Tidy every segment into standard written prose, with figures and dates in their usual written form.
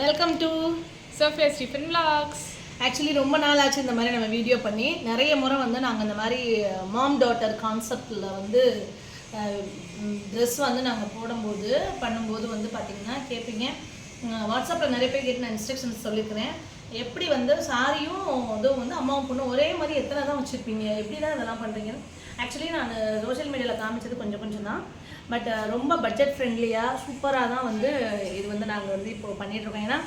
Welcome to Sophia Stephen vlogs. Actually ரொம்ப நாள் ஆச்சு இந்த மாதிரி நம்ம வீடியோ பண்ணி. நிறைய முறை வந்து நாங்கள் இந்த மாதிரி மாம் டாட்டர் கான்செப்டில் வந்து ட்ரெஸ் வந்து நாங்கள் பண்ணும்போது வந்து பார்த்திங்கன்னா கேட்பீங்க. வாட்ஸ்அப்பில் நிறைய பேர் கேட்டு நான் இன்ஸ்ட்ரக்ஷன்ஸ் சொல்லியிருக்கிறேன். எப்படி வந்து சாரியும் இதுவும் வந்து அம்மாவும் பொண்ணும் ஒரே மாதிரி எத்தனை தான் வச்சுருப்பீங்க, எப்படி தான் இதெல்லாம் பண்ணுறீங்கன்னு. ஆக்சுவலி நான் சோஷியல் மீடியாவில் காமிச்சது கொஞ்சம் தான். பட் ரொம்ப பட்ஜெட் ஃப்ரெண்ட்லியாக சூப்பராக தான் வந்து இது வந்து நாங்கள் வந்து இப்போ பண்ணிகிட்ருக்கோம். ஏன்னா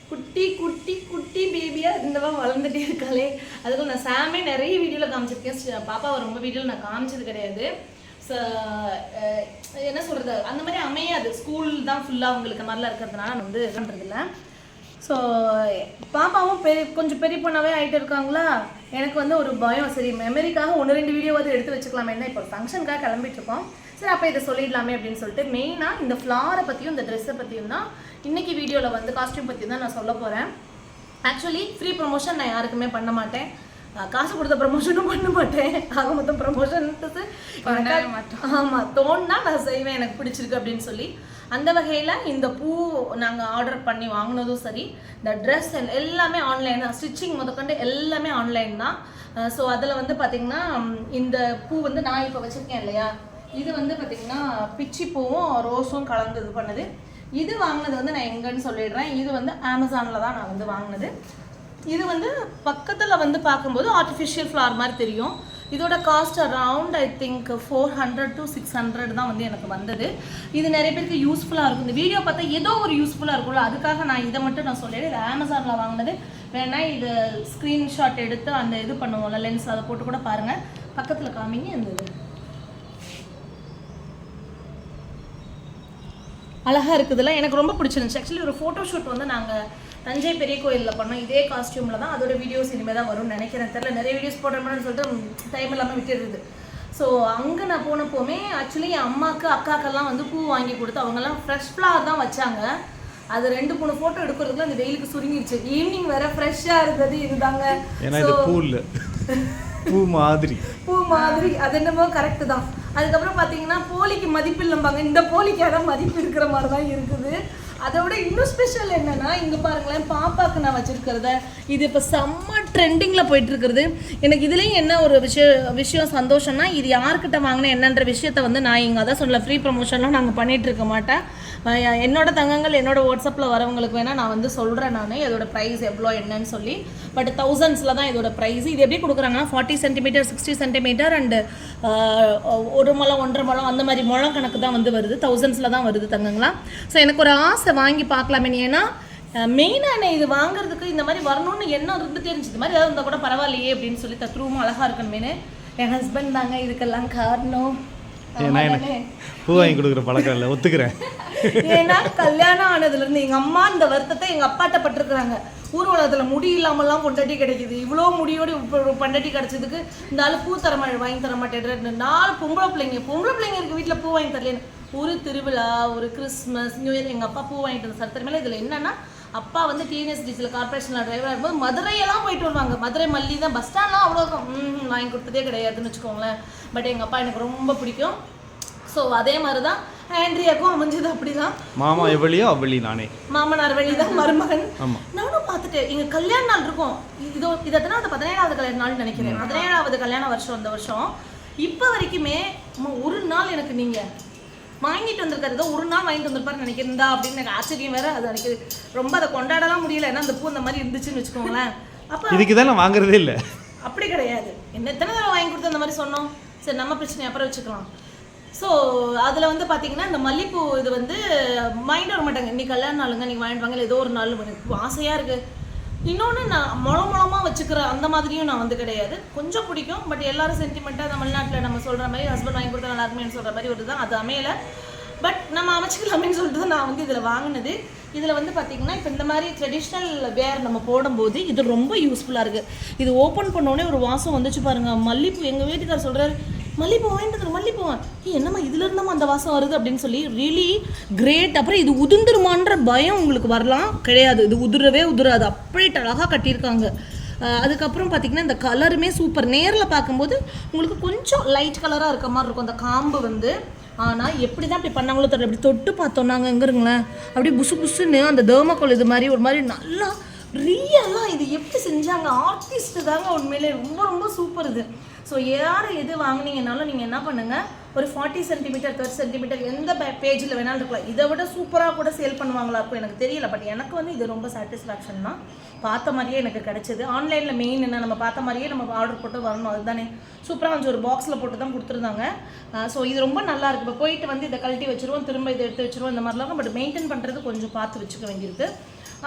குட்டி குட்டி குட்டி பேபியாக இருந்தவன் வளர்ந்துட்டே இருக்காளே. அதுக்கும் நான் சாமே நிறைய வீடியோவில் காமிச்சிருக்கேன். பாப்பாவை ரொம்ப வீடியோவில் நான் காமிச்சது கிடையாது. என்ன சொல்கிறது, அந்த மாதிரி அமையாது. ஸ்கூல் தான் ஃபுல்லாக அவங்களுக்கு மாதிரிலாம் இருக்கிறதுனால நான் வந்து பண்ணுறதில்ல. ஸோ பாப்பாவும் கொஞ்சம் பெரிய பொண்ணாவே ஆகிட்டு இருக்காங்களா. எனக்கு வந்து ஒரு பயம், சரி மெமரிக்காக 1-2 வீடியோவாவது எடுத்து வச்சுக்கலாமே, என்ன இப்போ ஃபங்க்ஷனுக்காக கிளம்பிட்டுருக்கோம், சரி அப்போ இதை சொல்லிடலாமே அப்படின்னு சொல்லிட்டு மெயினாக இந்த ஃப்ளாரை பற்றியும் இந்த ட்ரெஸ்ஸை பற்றியும் தான் இன்றைக்கி வீடியோவில் வந்து காஸ்ட்யூம் பற்றி தான் நான் சொல்ல போகிறேன். ஆக்சுவலி ஃப்ரீ ப்ரொமோஷன் நான் யாருக்குமே பண்ண மாட்டேன், காசு கொடுத்த ப்ரமோஷனும் பண்ண மாட்டேன். ஆக மொத்தம் ப்ரமோஷன் ஆமாம் தோணுனா நான் செய்வேன், எனக்கு பிடிச்சிருக்கு அப்படின்னு சொல்லி. அந்த வகையில் இந்த பூ நாங்கள் ஆர்டர் பண்ணி வாங்கினதும் சரி, இந்த ட்ரெஸ் எல்லாமே ஆன்லைன் தான், ஸ்டிச்சிங் முதற்கொண்டு எல்லாமே ஆன்லைன் தான். ஸோ அதில் வந்து பார்த்திங்கன்னா இந்த பூ வந்து நான் இப்போ வச்சுருக்கேன் இல்லையா, இது வந்து பார்த்திங்கன்னா பிச்சி பூவும் ரோஸும் கலந்து இது பண்ணுது. இது வாங்கினது வந்து நான் எங்கன்னு சொல்லிடுறேன். இது வந்து அமேசானில் தான் நான் வந்து வாங்கினது. இது வந்து பக்கத்தில் வந்து பார்க்கும்போது ஆர்டிஃபிஷியல் ஃப்ளார் மாதிரி தெரியும். இதோட cost around I think 400 to 600 தான் வந்து எனக்கு வந்தது. இது நிறைய பேருக்கு யூஸ்ஃபுல்லாக இருக்கும். இந்த வீடியோ பார்த்தா ஏதோ ஒரு யூஸ்ஃபுல்லாக இருக்கும்ல, அதுக்காக நான் இதை மட்டும் நான் சொல்லிடுறேன். இது அமேசானில் வாங்கினது. வேணால் இது ஸ்க்ரீன்ஷாட் எடுத்து அந்த இது பண்ணுவோம்ல லென்ஸ், அதை போட்டு கூட பாருங்கள். பக்கத்தில் காமிங்க. இந்த இது அழகாக இருக்குதுல்ல, எனக்கு ரொம்ப பிடிச்சிருந்துச்சு. ஆக்சுவலி ஒரு ஃபோட்டோ ஷூட் வந்து நாங்கள் தஞ்சை பெரிய கோயிலில் பண்ணோம், இதே காஸ்டியூமில் தான். அதோட வீடியோஸ் இனிமேல் தான் வரும்னு நினைக்கிறேன். தெரியல, நிறைய வீடியோஸ் போடுறேன்னு சொல்லிட்டு டைம் இல்லாமல் விட்டுடுது. ஸோ அங்கே நான் போனப்போமே ஆக்சுவலி என் அம்மாவுக்கு அக்காக்கெல்லாம் வந்து பூ வாங்கி கொடுத்து அவங்கெல்லாம் ஃப்ரெஷ் ஃப்ளவர் தான் வச்சாங்க. அது 2-3 ஃபோட்டோ எடுக்கிறதுக்குள்ள அந்த வெயிலுக்கு சுருங்கிடுச்சு. ஈவினிங் வேற ஃப்ரெஷ்ஷாக இருந்தது இதுதாங்க. பூ மாதிரி அது என்னமோ கரெக்டு தான். அதுக்கப்புறம் பார்த்தீங்கன்னா போலிக்கு மதிப்பு இல்லைம்பாங்க, இந்த போலிக்கான மதிப்பு இருக்கிற மாதிரி தான் இருக்குது. அதை விட இன்னும் ஸ்பெஷல் என்னென்னா, இங்கே பாருங்களேன், பாப்பாவுக்கு நான் வச்சுருக்கிறத இது இப்போ செம்ம ட்ரெண்டிங்கில் போயிட்டுருக்குறது. எனக்கு இதுலேயும் என்ன ஒரு விஷயம் சந்தோஷம்னா, இது யார்கிட்ட வாங்கினேன் என்னன்ற விஷயத்த வந்து நான் இங்கே அதான் சொல்லலை, ஃப்ரீ ப்ரமோஷன்லாம் நாங்கள் பண்ணிகிட்டு இருக்க மாட்டேன். என்னோட தங்கங்கள் என்னோட வாட்ஸ்அப்பில் வரவங்களுக்கு வேணால் நான் வந்து சொல்கிறேன் நான் இதோட ப்ரைஸ் எவ்வளோ என்னன்னு சொல்லி. பட் தௌசண்ட்ஸில் தான் இதோட ப்ரைஸ். இது எப்படி கொடுக்குறாங்கன்னா 40 சென்டிமீட்டர் 60 சென்டிமீட்டர் அண்டு 1 முழம் 1.5 முழம் அந்த மாதிரி முழம் கணக்கு தான் வந்து வருது. தௌசண்ட்ஸில் தான் வருது தங்கங்களா. ஸோ எனக்கு ஒரு ஆசை வாங்கி பார்க்கலாமே. ஏன்னா மெயினாக இது வாங்குறதுக்கு இந்த மாதிரி வரணும்னு என்ன இருந்து தெரிஞ்சு, இது மாதிரி ஏதாவது இருந்தால் கூட பரவாயில்லையே அப்படின்னு சொல்லி தத்ரூபமாக அழகாக இருக்கணுமேனு என் ஹஸ்பண்ட் தாங்க இதுக்கெல்லாம் காரணம். பூ வாங்கி கொடுக்குற பழக்கம் இல்லை, ஒத்துக்கிறேன். ஏன்னா கல்யாணம் ஆனதுலேருந்து எங்கள் அம்மா இந்த வருத்தத்தை எங்கள் அப்பாட்ட பட்டிருக்கிறாங்க. ஊர் உலகத்தில் முடி இல்லாமல்லாம் பொண்டாட்டி கிடைக்கிது, இவ்வளோ முடியோடு இப்போ பொண்டாட்டி கிடச்சதுக்கு இந்த ஆள் பூ வாங்கி தர மாட்டேன். 4 பொம்பளை பிள்ளைங்க இருக்குது வீட்டில் பூ வாங்கி தரலேன்னு. ஒரு திருவிழா, ஒரு கிறிஸ்மஸ், நியூ இயர் எங்கள் அப்பா பூ வாங்கிட்டு வந்த சரித்திரம் மேலே. இதில் என்னென்னா, அப்பா வந்து டிஎன்எஸ்டிசியில் கார்பரேஷனில் டிரைவராக இருக்கும்போது மதுரையெல்லாம் போயிட்டு வருவாங்க. மதுரை மல்லி தான் பஸ் ஸ்டாண்ட்லாம் அவ்வளோ வாங்கி கொடுத்ததே கிடையாதுன்னு வச்சுக்கோங்களேன். பட் எங்கள் அப்பா எனக்கு ரொம்ப பிடிக்கும். ஸோ அதே மாதிரி தான் ஆண்ட்ரியாக்கும் அமைஞ்சது. அப்படிதான் மாமா எவ்வளியோ அவ்வளி நானே, மாமனார் வழி தான் மருமகன். நானும் பார்த்துட்டு எங்கள் கல்யாண நாள் இருக்கும். இது 17வது கல்யாண நாள்னு நினைக்கிறேன். 17வது கல்யாண வருஷம் இந்த வருஷம். இப்போ வரைக்குமே ஒரு நாள் எனக்கு நீங்கள் வாங்கிட்டு வந்திருக்காரு, ஏதோ ஒரு நாள் வாங்கிட்டு வந்திருப்பாருன்னு நினைக்கிறேன் அப்படின்னு எனக்கு ஆச்சரியம் வேறு. அது எனக்கு ரொம்ப அதை கொண்டாடலாம் முடியல. ஏன்னா அந்த பூ இந்த மாதிரி இருந்துச்சுன்னு வச்சுக்கோங்களேன். அப்போ இதுக்கு தான் நான் வாங்குறதே இல்லை. அப்படி கிடையாது, எத்தனை தடவை வாங்கி கொடுத்து அந்த மாதிரி சொன்னோம். சரி நம்ம பிரச்சனை அப்புறம் வச்சுக்கலாம். ஸோ அதில் வந்து பார்த்தீங்கன்னா இந்த மல்லிப்பூ இது வந்து வாங்கிட்டு வர மாட்டாங்க. இன்னைக்கு கல்யாண நாளுங்க நீங்கள் வாங்கிட்டு வாங்க, ஏதோ ஒரு நாள் எனக்கு ஆசையாக இருக்குது. இன்னொன்று நான் முளமாக வச்சுக்கிற அந்த மாதிரியும் நான் வந்து கிடையாது. கொஞ்சம் பிடிக்கும், பட் எல்லாரும் சென்டிமெண்ட்டாக தமிழ்நாட்டில் நம்ம சொல்கிற மாதிரி ஹஸ்பண்ட் வாங்கி கொடுத்தா நல்லா இருக்குமேன்னு சொல்கிற மாதிரி ஒரு தான் அது அமையலை. பட் நம்ம அமைச்சிக்கலாமேன்னு சொல்லிட்டு தான் நான் வந்து இதில் வாங்கினது. இதில் வந்து பார்த்திங்கன்னா இப்போ இந்த மாதிரி ட்ரெடிஷ்னல் வேர் நம்ம போடும்போது இது ரொம்ப யூஸ்ஃபுல்லாக இருக்குது. இது ஓப்பன் பண்ணோடனே ஒரு வாசம் வந்துச்சு பாருங்கள். மல்லிப்பூ எங்கள் வீட்டுக்கார் சொல்கிறாரு, மல்லிப்பூ வாங்கிட்டு மல்லிப்பூ என்னம்மா இதில் இருந்தாமா அந்த வாசம் வருது அப்படின்னு சொல்லி. Really great. அப்புறம் இது உதிர்ந்துருமான்ற பயம் உங்களுக்கு வரலாம், கிடையாது. இது உதிராது, அப்படியே அழகாக கட்டியிருக்காங்க. அதுக்கப்புறம் பார்த்திங்கன்னா இந்த கலருமே சூப்பர். நேரில் பார்க்கும்போது உங்களுக்கு கொஞ்சம் லைட் கலராக இருக்க மாதிரி இருக்கும். அந்த காம்பு வந்து ஆனால் எப்படி தான் அப்படி பண்ணாங்களோ தெரியல, அப்படி தொட்டு பார்த்தோம் நாங்கள் எங்கிறங்களேன், அப்படியே புசு புசுன்னு அந்த தேர்மாக்கோல் இது மாதிரி ஒரு மாதிரி நல்லா ரியலாக இது எப்படி செஞ்சாங்க, ஆர்டிஸ்ட்டு தாங்க உண்மையிலே, ரொம்ப ரொம்ப சூப்பர் இது. ஸோ யார் எது வாங்கினீங்கனாலும் நீங்கள் என்ன பண்ணுங்கள், ஒரு 40 சென்டிமீட்டர் 30 சென்டிமீட்டர் எந்த பேஜில் வேணாலும் இருக்கலாம். இதை விட சூப்பராக கூட சேல் பண்ணுவாங்களா இருக்கும் எனக்கு தெரியல. பட் எனக்கு வந்து இது ரொம்ப சாட்டிஸ்ஃபேக்ஷன் தான். பார்த்த மாதிரியே எனக்கு கிடச்சிது. ஆன்லைனில் மெயின் என்ன, நம்ம பார்த்த மாதிரியே நம்ம ஆர்டர் போட்டு வரணும், அதுதானே. சூப்பராக கொஞ்சம் ஒரு பாக்ஸில் போட்டு தான் கொடுத்துருந்தாங்க. ஸோ இது ரொம்ப நல்லா இருக்குது. இப்போ போயிட்டு வந்து இதை கழட்டி வச்சுருவோம், திரும்ப இதை எடுத்து வச்சுருவோம், இந்த மாதிரிலாம். பட் மெயின்டைன் பண்ணுறது கொஞ்சம் பார்த்து வச்சுக்க வேண்டியிருக்கு.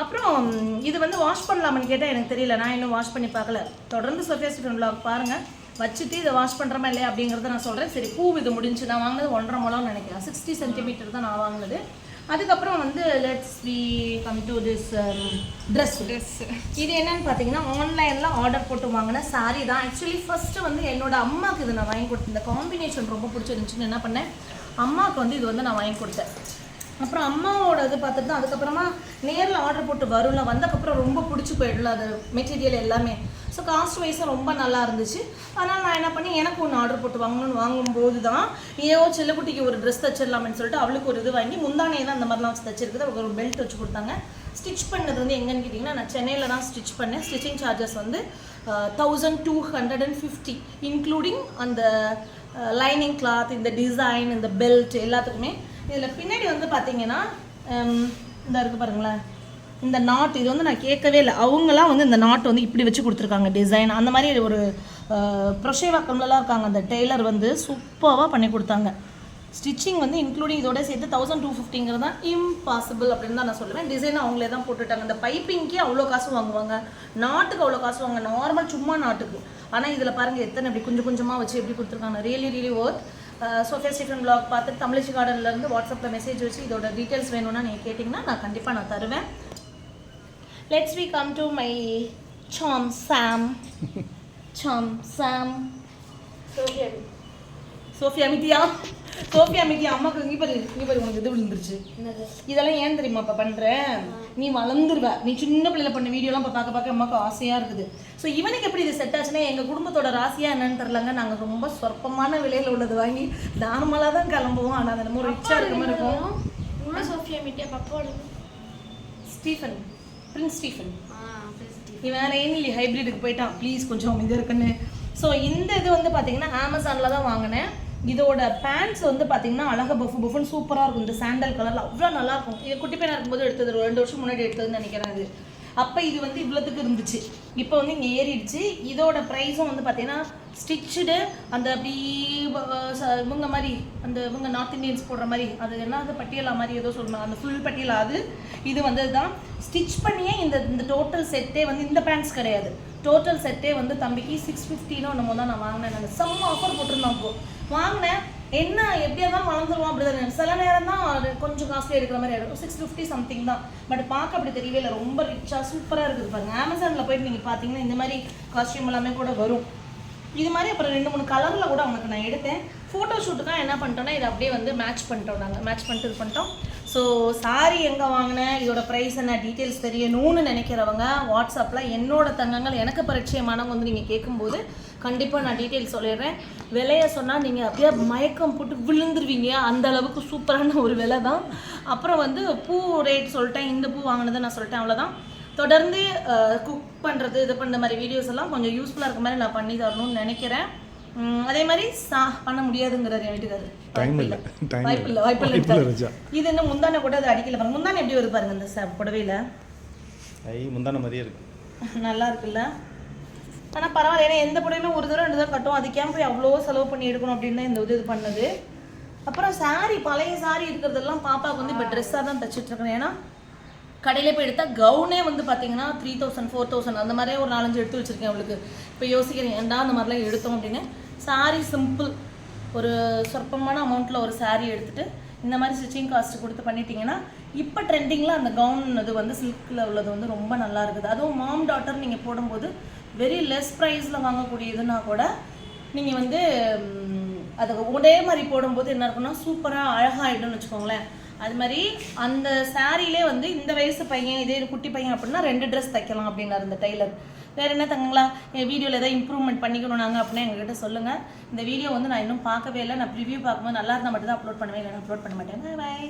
அப்புறம் இது வந்து வாஷ் பண்ணலாமான்னு கேட்டால் எனக்கு தெரியல, நான் இன்னும் வாஷ் பண்ணி பார்க்கல. தொடர்ந்து சோஃபியா ஸ்டீஃபன் vlog பாருங்கள், வச்சுட்டு இதை வாஷ் பண்ணுறமா இல்லையா அப்படிங்கிறத நான் சொல்கிறேன். சரி, பூ இது முடிஞ்சு. நான் வாங்கினது 1.5 முழம்னு நினைக்கிறேன், 60 சென்டிமீட்டர் தான் நான் வாங்கினது. அதுக்கப்புறம் வந்து let's we come to this dress. இது என்னன்னு பார்த்தீங்கன்னா ஆன்லைனில் ஆர்டர் போட்டு வாங்கின சாரீ தான். ஆக்சுவலி ஃபஸ்ட்டு வந்து என்னோட அம்மாவுக்கு இது நான் வாங்கி கொடுத்தேன். இந்த காம்பினேஷன் ரொம்ப பிடிச்சிருந்துச்சுன்னு என்ன பண்ணேன், அம்மாவுக்கு வந்து இது வந்து நான் வாங்கி கொடுத்தேன். அப்புறம் அம்மாவோட இது பார்த்துட்டு தான் அதுக்கப்புறமா நேரில் ஆர்டர் போட்டு வரும்ல, வந்ததுக்கப்புறம் ரொம்ப பிடிச்சி போயிடல அது மெட்டீரியல் எல்லாமே. ஸோ காஸ்ட் வைஸாக ரொம்ப நல்லா இருந்துச்சு. அதனால் நான் என்ன பண்ணி எனக்கு ஒன்று ஆர்டர் போட்டு வாங்கும்போது தான் செல்லக்குட்டிக்கு ஒரு ட்ரெஸ் தச்சிடலாம்னு சொல்லிட்டு அவளுக்கு ஒரு இது வாங்கி முந்தானே தான் இந்த மாதிரிலாம் வச்சு தச்சிருக்குது. அவளுக்கு ஒரு பெல்ட் வச்சு கொடுத்தாங்க. ஸ்டிச் பண்ணது வந்து எங்கன்னு கேட்டிங்கன்னா நான் சென்னையில் தான் ஸ்டிச் பண்ணேன். ஸ்டிச்சிங் சார்ஜஸ் வந்து 1250 இன்க்ளூடிங் அந்த லைனிங் கிளாத், இந்த டிசைன், இந்த பெல்ட் எல்லாத்துக்குமே. இதில் பின்னாடி வந்து பார்த்தீங்கன்னா இந்த இருக்குது பாருங்களேன், இந்த நாட் இது வந்து நான் கேட்கவே இல்லை. அவங்களாம் வந்து இந்த நாட் வந்து இப்படி வச்சு கொடுத்துருக்காங்க டிசைன். அந்த மாதிரி ஒரு ப்ரொஷேவாக்கம்லாம் இருக்காங்க, அந்த டெய்லர் வந்து சூப்பராக பண்ணி கொடுத்தாங்க. ஸ்டிச்சிங் வந்து இன்க்ளூடிங் இதோட சேர்த்து 1250 தான் இம்பாசிபிள் அப்படின்னு தான் நான் சொல்லுவேன். டிசைன் அவங்களே தான் போட்டுட்டாங்க. இந்த பைப்பிங்க்கே அவ்வளோ காசு வாங்குவாங்க, நாட்டுக்கு அவ்வளோ காசு வாங்க, நார்மல் சும்மா நாட்டுக்கு. ஆனால் இதில் பாருங்கள் எத்தனை இப்படி கொஞ்சம் கொஞ்சமாக வச்சு எப்படி கொடுத்துருக்காங்க. Really worth. Sophia Stephen vlog பார்த்துட்டு தமிழிச்சி கார்டன்லேருந்து வாட்ஸ்அப்பில் மெசேஜ் வச்சு இதோட டீட்டெயில்ஸ் வேணும்னா நீங்கள் கேட்டிங்கன்னா நான் கண்டிப்பாக நான் தருவேன். Let's we come to my Sam Sam Sophia மிட்டியா அம்மாவுக்கு இங்கே பாரு உனக்கு இது விழுந்துருச்சு. இதெல்லாம் ஏன் தெரியுமா இப்போ பண்ணுறேன், நீ வளர்ந்துருவ. நீ சின்ன பிள்ளைல பண்ண வீடியோலாம் இப்போ பார்க்க அம்மாவுக்கு ஆசையாக இருக்குது. ஸோ இவனுக்கு எப்படி இது செட் ஆச்சுன்னா, எங்கள் குடும்பத்தோட ராசியாக என்னன்னு தெரிலங்க, நாங்கள் ரொம்ப சொற்பமான விலையில் உள்ளது வாங்கி நார்மலாக தான் கிளம்புவோம். ஆனால் அது ரொம்ப ரிச்சாக இருக்க மாதிரி இருக்கும். சோஃபியா மிட்டியா பப்போட ஸ்டீஃபன், பிரின்ஸ் ஸ்டீஃபன். இவன் ரெயின்லி ஹைப்ரிடுக்கு போயிட்டான், ப்ளீஸ் கொஞ்சம் அமைதியாக இருக்குன்னு. ஸோ இந்த இது வந்து பார்த்தீங்கன்னா அமேசானில் தான் வாங்கினேன். இதோட பேண்ட்ஸ் வந்து பார்த்தீங்கன்னா அழகாக பஃபுன்னு சூப்பராக இருக்கும். இந்த சாண்டல் கலரில் அவ்வளோ நல்லாயிருக்கும். இது குட்டி பையனாக இருக்கும்போது எடுத்தது, 2 வருஷம் முன்னாடி எடுத்ததுன்னு நினைக்கிறேன். அது அப்போ இது வந்து இவ்வளோத்துக்கு இருந்துச்சு, இப்போ வந்து இங்கே ஏறிடுச்சு. இதோட ப்ரைஸும் வந்து பார்த்தீங்கன்னா ஸ்டிச்சுடு அந்த அப்படி இவங்க மாதிரி அந்த இவங்க நார்த் இந்தியன்ஸ் போடுற மாதிரி, அது என்ன அது பட்டியலா மாதிரி ஏதோ சொல்லுவாங்க, அந்த ஃபுல் பட்டியலா அது. இது வந்து தான் ஸ்டிச் பண்ணியே இந்த டோட்டல் செட்டே வந்து இந்த பேண்ட்ஸ் கிடையாது, டோட்டல் செட்டே வந்து தம்பிக்கு 650 என்னமோ தான் நான் வாங்கினேன். நான் செம்ம ஆஃபர் போட்டிருந்தேன் அப்போ வாங்கினேன். என்ன எப்படியா தான் வளர்ந்துருவோம் அப்படி தான். சில நேரம் தான் கொஞ்சம் காஸ்ட்லி எடுக்கிற மாதிரி ஆகிடும், 650 சம்திங் தான். பட் பார்க்க அப்படி தெரியவே இல்லை, ரொம்ப ரிச்சாக சூப்பராக இருக்குது பாருங்கள். அமேசானில் போய்ட்டு நீங்கள் பார்த்தீங்கன்னா இந்த மாதிரி காஸ்டியூம் எல்லாமே கூட வரும் இது மாதிரி. அப்புறம் 2-3 கலரில் கூட அவனுக்கு நான் எடுத்தேன். ஃபோட்டோ ஷூட்டுக்காக என்ன பண்ணிட்டோன்னா இதை அப்படியே வந்து மேட்ச் பண்ணிட்டோம், நாங்கள் மேட்ச் பண்ணிட்டு இது பண்ணிட்டோம். ஸோ சாரி எங்கே வாங்கினேன், இதோட ப்ரைஸ் என்ன, டீட்டெயில்ஸ் தெரியணும்னு நினைக்கிறவங்க வாட்ஸ்அப்பில் என்னோட தங்கங்கள் எனக்கு பரிச்சயமானவங்க வந்து நீங்கள் கேட்கும்போது கண்டிப்பாக நான் டீட்டெயில்ஸ் சொல்லிடுறேன். விலையை சொன்னால் நீங்கள் அப்படியே மயக்கம் போட்டு விழுந்துருவீங்க, அந்த அளவுக்கு சூப்பரான ஒரு விலை தான். அப்புறம் வந்து பூ ரேட் சொல்லிட்டேன், இந்த பூ வாங்கினதை நான் சொல்லிட்டேன், அவ்வளோதான். தொடர்ந்து குக் பண்ணுறது இது பண்ணுற மாதிரி வீடியோஸ் எல்லாம் கொஞ்சம் யூஸ்ஃபுல்லாக இருக்க மாதிரி நான் பண்ணி தரணும்னு நினைக்கிறேன். அதே மாதிரி பண்ண முடியாதுங்கிறார் என் வீட்டுக்காரு, வாய்ப்பில்லை. இது இன்னும் முந்தானை கூட அது அடிக்கல பாருங்க. முந்தானை எப்படி வருது பாருங்க இந்த புடவையில், முந்தானை மாதிரியே இருக்கு, நல்லா இருக்குல்ல. ஆனால் பரவாயில்ல, ஏன்னா எந்த புடவையுமே ஒரு தடவை 2 தடவை கட்டும், அதுக்கே போய் அவ்வளோ செலவு பண்ணி எடுக்கணும் அப்படின்னு தான் இந்த இது பண்ணது. அப்புறம் சாரி, பழைய சாரி இருக்கிறதெல்லாம் பாப்பாவுக்கு வந்து இப்போ ட்ரெஸ்ஸாக தான் தைச்சிட்ருக்கேன். ஏன்னா கடையில் போய் எடுத்தால் கவுனே வந்து பார்த்தீங்கன்னா 3000 4000 அந்த மாதிரியே ஒரு 4-5 எடுத்து வச்சுருக்கேன் அவளுக்கு. இப்போ யோசிக்கிறேன் ஏன்டா அந்த மாதிரிலாம் எடுத்தோம் அப்படின்னு. சாரி சிம்பிள் ஒரு சொற்பமான அமௌண்ட்டில் ஒரு சாரீ எடுத்துகிட்டு இந்த மாதிரி ஸ்டிச்சிங் காஸ்ட்டு கொடுத்து பண்ணிட்டீங்கன்னா இப்போ ட்ரெண்டிங்கில் அந்த கவுன் இது வந்து சில்கில் உள்ளது வந்து ரொம்ப நல்லா இருக்குது. அதுவும் மாம் டாட்டர் நீங்கள் போடும்போது வெரி லெஸ் ப்ரைஸில் வாங்கக்கூடியதுன்னா கூட நீங்கள் வந்து அதை ஒரே மாதிரி போடும்போது என்ன இருக்குன்னா சூப்பராக அழகாகிடும்னு வச்சுக்கோங்களேன். அது மாதிரி அந்த சாரிலே வந்து இந்த வயசு பையன் இதே குட்டி பையன் அப்படின்னா 2 ட்ரெஸ் தைக்கலாம் அப்படின்னாரு இந்த டெய்லர். வேறு என்ன தங்களா என் வீடியோவில் எதாவது இம்ப்ரூவ்மெண்ட் பண்ணிக்கணும் நாங்கள் அப்படின்னா எங்ககிட்ட சொல்லுங்கள். இந்த வீடியோ வந்து நான் இன்னும் பார்க்கவே இல்லை. நான் ப்ரிவ்யூ பார்க்கும்போது நல்லா இருந்தால் மட்டும் தான் அப்லோட் பண்ணுவேன், இல்லைன்னா அப்லோட் பண்ண மாட்டேன். பாய்.